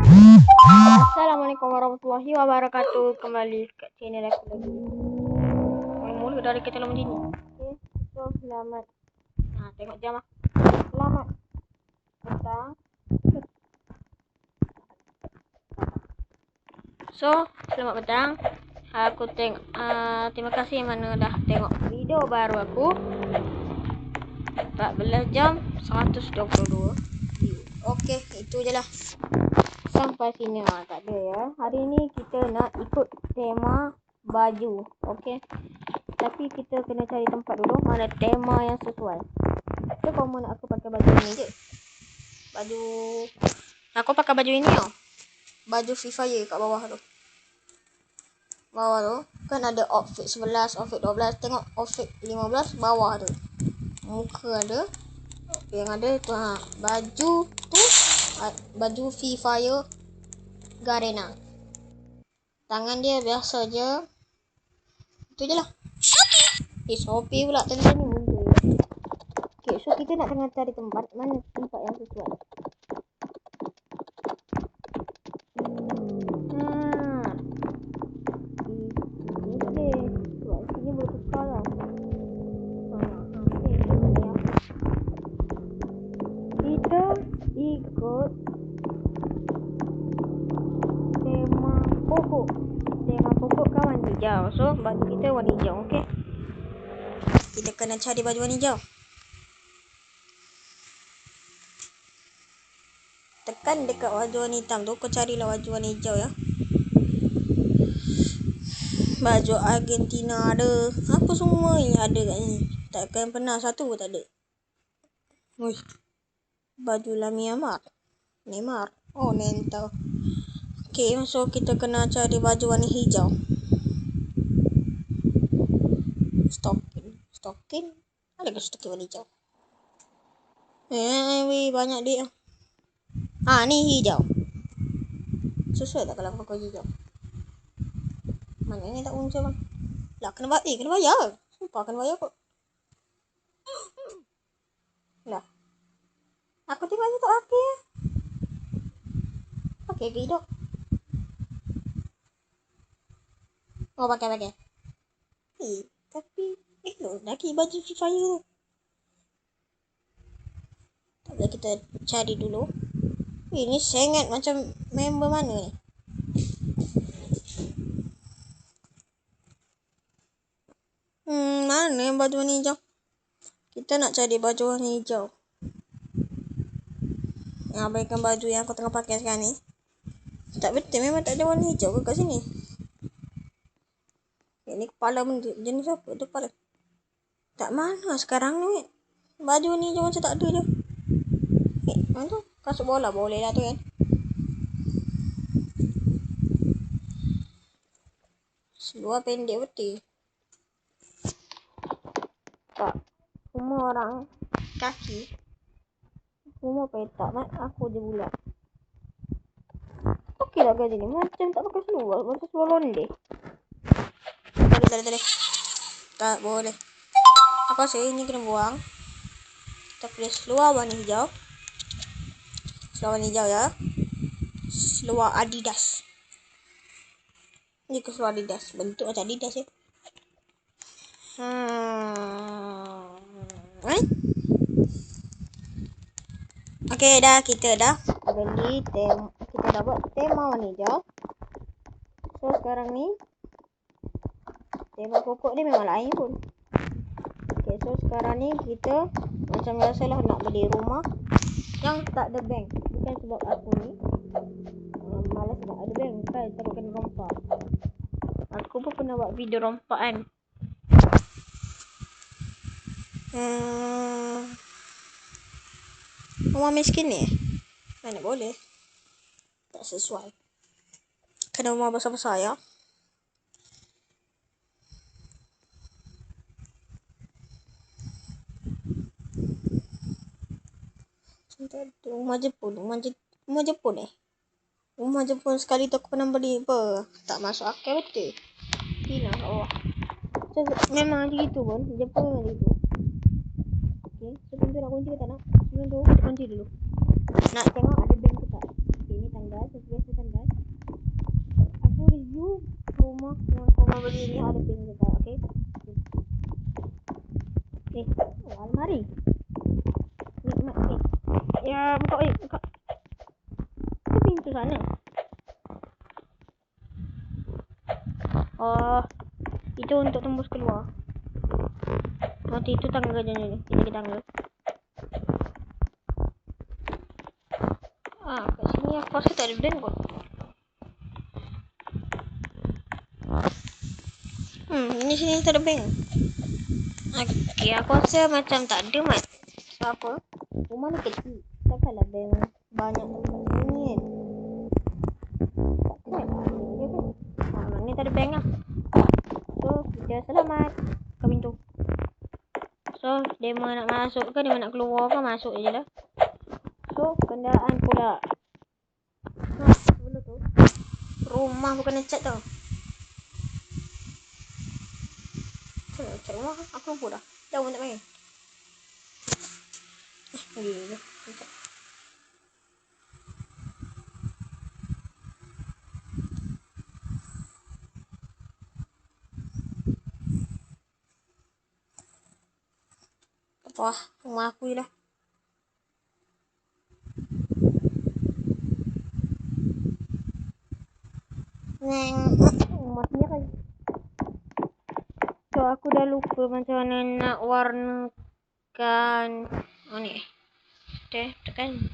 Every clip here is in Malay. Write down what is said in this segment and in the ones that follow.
Assalamualaikum warahmatullahi wabarakatuh. Kembali ke channel aku lagi. Mula dari kita lama ini. Okay, so selamat. Tengok jam lah. Selamat petang. So, selamat petang. Aku tengok. Terima kasih mana dah tengok video baru aku. 14 jam 122 view. Okay, itu je lah. Sampai sini tak ada ya. Hari ni kita nak ikut tema baju. Okey. Tapi kita kena cari tempat dulu mana tema yang sesuai. So kamu nak aku pakai baju ni je. Baju aku pakai baju ini oh. Baju Free Fire kat bawah tu. Bawah tu kan ada outfit 11, outfit 12. Tengok outfit 15 bawah tu. Muka ada. Yang ada tu baju tu baju Free Fire Garena. Tangan dia biasa je. Itu je lah. Shopee pula tadi ni muncul. Okay, so kita nak tengah cari tempat. Mana tempat yang sesuai. Ini boleh. Sebab sini boleh tukar lah. Kita ikut tema pokok. Tema pokok kawan hijau. So baju kita warna hijau. Okay. Kita kena cari baju warna hijau. Tekan dekat baju warna hitam tu. Kau carilah baju warna hijau ya. Baju Argentina ada. Apa semua yang ada kat ni. Takkan pernah satu pun tak ada. Wih. Baju Lamine Neymar. Oh, Nentau. Okay, so kita kena cari baju warna hijau. Stocking. Ada ke stocking warna hijau? Banyak dia. Ni hijau. Sesuai tak kalau pakai hijau? Mana ni tak muncul bang? Lah kena bayar. Sumpah kena bayar kot. Lah. Aku tengok je tak pakai. Pakai ke hijau? Oh pakai. Tapi lagi baju Free Fire tu. Tak boleh kita cari dulu. Ni sangat macam member mana ni? Mana yang baju warna hijau? Kita nak cari baju warna hijau. Abaikan baju yang aku tengah pakai sekarang ni. Tak betul, memang tak ada warna hijau ke kat sini? Ini kepala benda. Jenis apa tu kepala? Tak mana sekarang ni. Baju warna hijau macam tak ada je. Mana tu? Kasut bola boleh lah tu kan. Seluar pendek betul. Tak. Semua orang kaki. Semua petak. Aku je bulat. Okey lah gaji ni. Macam tak pakai seluar. Macam seluar londe. Tak. Tak boleh. Apa sih ini kena buang. Kita pilih seluar warna hijau. Seluar warna hijau ya. Seluar Adidas. Ini ke seluar Adidas. Bentuk macam Adidas ya. Okey dah. Kita dah beli kita dah buat tema warna hijau. So sekarang ni tema pokok ni memang lain pun. Okay, so sekarang ni kita macam biasalah nak beli rumah yang tak ada bank. Bukan sebab aku ni malas nak ada bank kan, takut kena rompak. Aku pun pernah buat video rompak kan. Rumah miskin ni mana boleh. Tak sesuai. Kena rumah besar-besar ya. Rumah Jepun. Rumah Jepun sekali tu aku pernah beli apa. Tak masuk akal betul. Gila Allah. Memang macam gitu pun. Jepun memang gitu. Okay. Sebelum tu nak kunci ke tak nak? Sebelum tu kita kunci dulu. Nak tengok ada bank ke tak. Okay, ni tanggal 11 rumah yang kau mau berdiri hadapin kita, okey? Almari. Nikmat ni. Ya, buka. Buka. Ke pintu sana. Oh, itu untuk tembus keluar. Nanti itu tangga je ni. Kita tangga. Kat sini aku rasa tak ada band kot. Ini sini tak ada band. Okey, aku rasa macam tak ada mat. Sebab apa? Rumah ni kecil. Takkanlah band banyak ni kan. Ni tak ada band lah. So, kita selamat ke pintu. So, demo nak masuk ke, demo nak keluar ke, masuk je lah. So, kenderaan pula. Sebelum tu, rumah bukan cat tau. Cat rumah, aku lupa dah. Dah pun tak pakai. Gila. Wah, rumah aku je lah. Rumah sendiri. So, aku dah lupa macam mana nak warnakan. Oh ni. Tekan.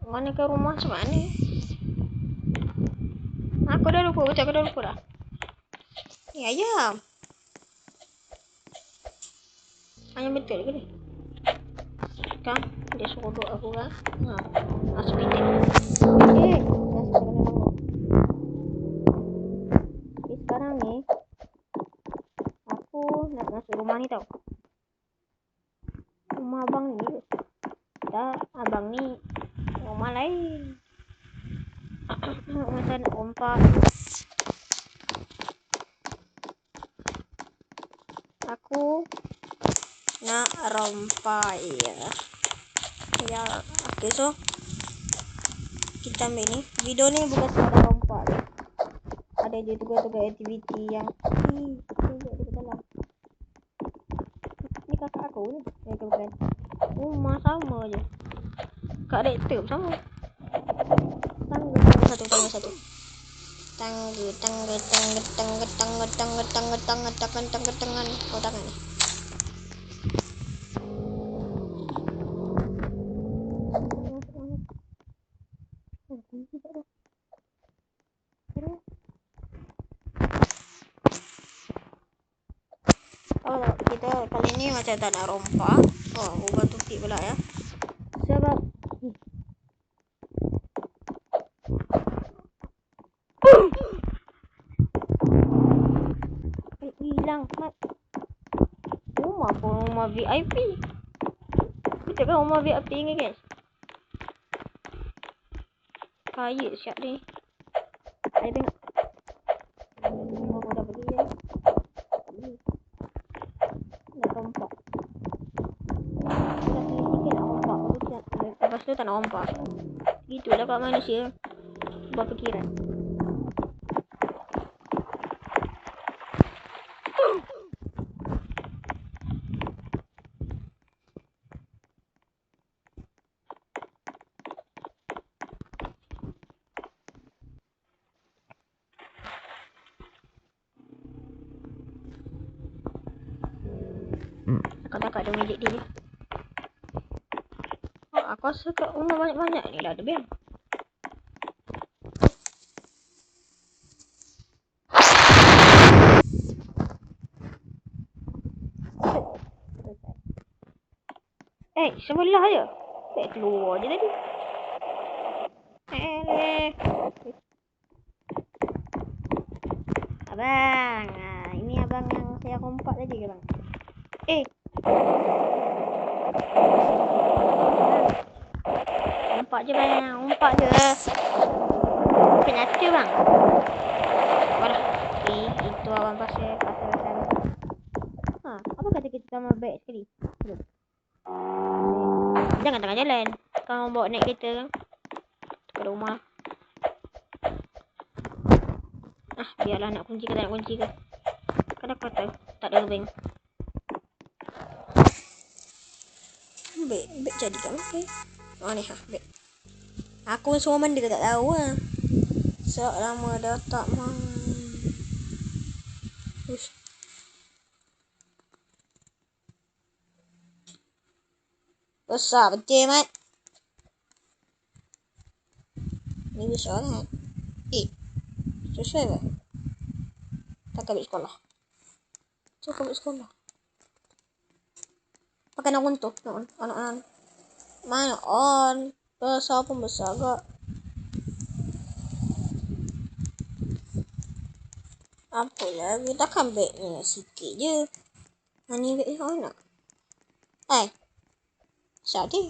Mana ke rumah macam mana? Aku dah lupa. Betul aku dah lupa dah. Ni ayam. Ayam betul ke ni? Kan? Dia suruh duduk aku kan? Masuk bilik. Okay. Okay, sekarang ni. Aku nak masuk rumah ni tau. Rumah abang ni. Tak, abang ni. Rumah lain. Macam nak rompak. Aku nak rompak ya. Okay, so kita ambil ni. Video ni bukan sekadar rompak. Ada je tugas-tugas aktiviti yang tunjuk dekat dalam. Ni kakak aku ni. Bukan. Rumah sama je. Karakter pun sama. Tangga satu. Tangga. Oh, tangan ni. Kita kali ni macam tak nak rompak. Ubah topik pula ya. Sebab hilang mat. Rumah pun rumah VIP. Kita kan rumah VIP ni guys. Kaya siap ni. Saya tengok. Rumah pun dah pergi je. Nak rompak. Lepas tu tak nak rompak. Gitulah kat manusia. Berfikiran. Kakak ada magic dia. Aku rasa kat rumah banyak-banyak ni lah ada band. Sebelah je. Keluar je tadi. Abang. Ini abang yang saya rompak tadi ke bang? Rompak je bang. Rompak je. Penyata bang. Walah. Itu abang pasal apa kata kita tambah baik sekali? Jangan tengah jalan. Kau bawa naik kereta kan? Ke rumah. biarlah nak kunci ke tak nak kunci ke. Kan aku kata tak ada bank. Beg jadi kan okey. Oh ni beg. Aku semua benda tak tahu lah. Lama dah tak main. Ush. Besar betul mat. Ni besar kan? Sesuai ke? Tak kabit sekolah. Tak kabit sekolah. Pakai nak untuk on. Mana on? Besar pun besar kak. Apa lagi? Takkan beg ni sikit je. Ni beg ni nak. Sedih.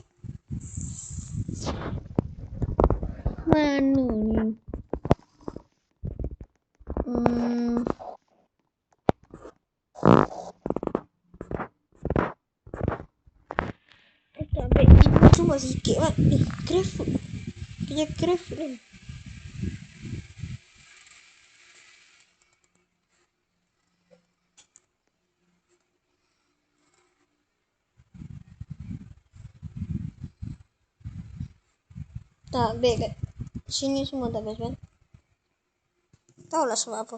Mana ni? Tak beg ni cuma sikit mat. Craft. Kerja craft ni. Tak beg kat sini semua tak best kan? Tahulah sebab apa.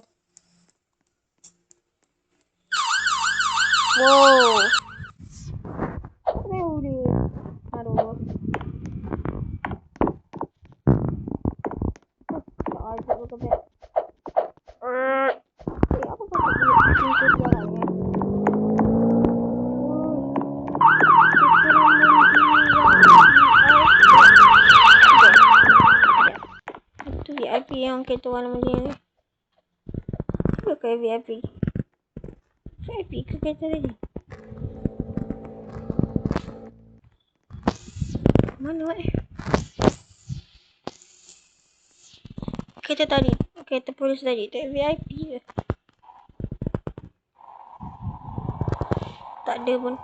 Wow. Tahu dia. Aduh. Tak ajak aku ke beg. Apa kata dia? Cinta suaranya. VIP yang kita warna macam ni. Apa kayak VIP? VIP ke kereta tadi? Mana kereta tadi? Kereta polis tadi. Tak VIP ke? Tak ada pun.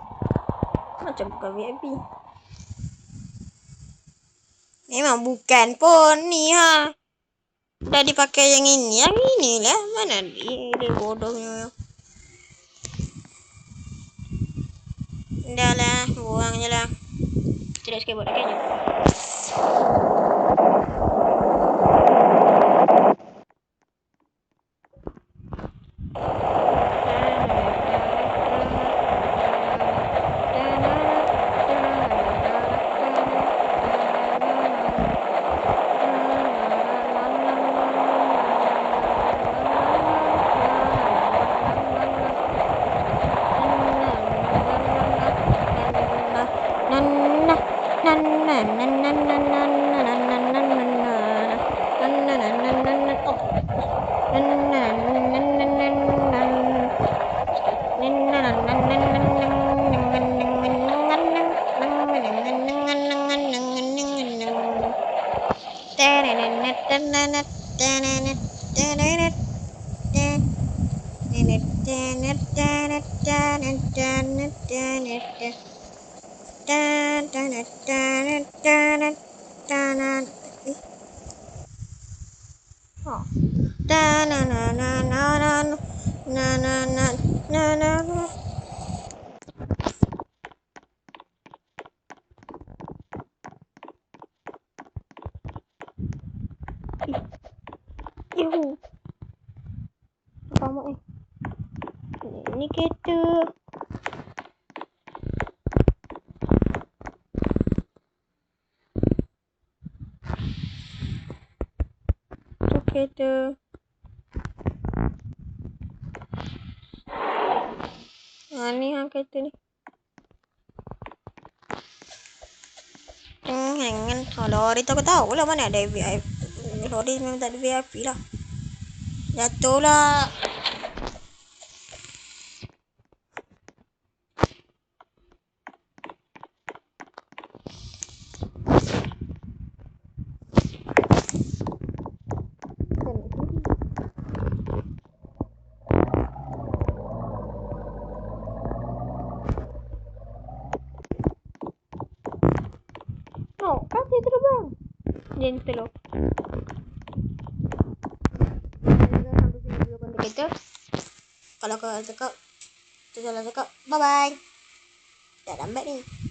Macam bukan VIP. Memang bukan pun ni ha. Dah dipakai yang ini. Yang inilah. Mana dia bodohnya. Dah lah. Buang je lah. Tidak skateboard lagi je. Yuhu. Apa ni? Ini kereta. Itu kereta. Ni hang kereta ni. Lori tu aku tahu lah mana ada VIP. Lori memang tak ada VIP lah. Jatuh lah. No, kasi terbang. Gentle loh. kita kalau kau cakap, tu salah cakap. Bye bye. Dah lambat ni.